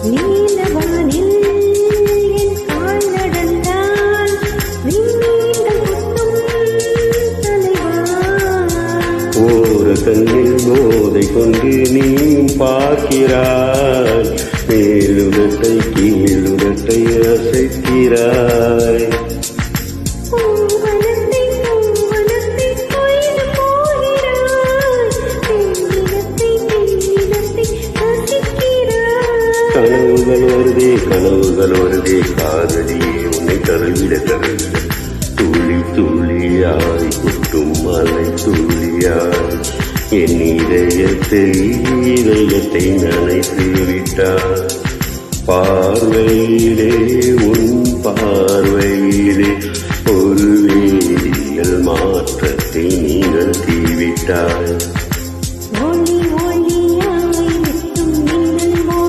நீலவானில் என் கால் நடந்தால் விண்மீண்டும் முத்தும் தலைவா. ஒரு கண்ணில் போதை கொண்டு நீ பார்க்கிறாய், மேலுடத்தை கீழுடத்தை அசைக்கிறாய். கனவுகள் வருதே காதலியே உன்னை தழுவிட தழுவிட, துளி துளியாய் கொட்டும் மலை துளியாய் என் இதயத்தை நனைத்து விட்டார். பார்வையிலே உன் பார்வையிலே ஒரு வேதியியல் மாற்றத்தை நிகழ்த்தி விட்டாய்.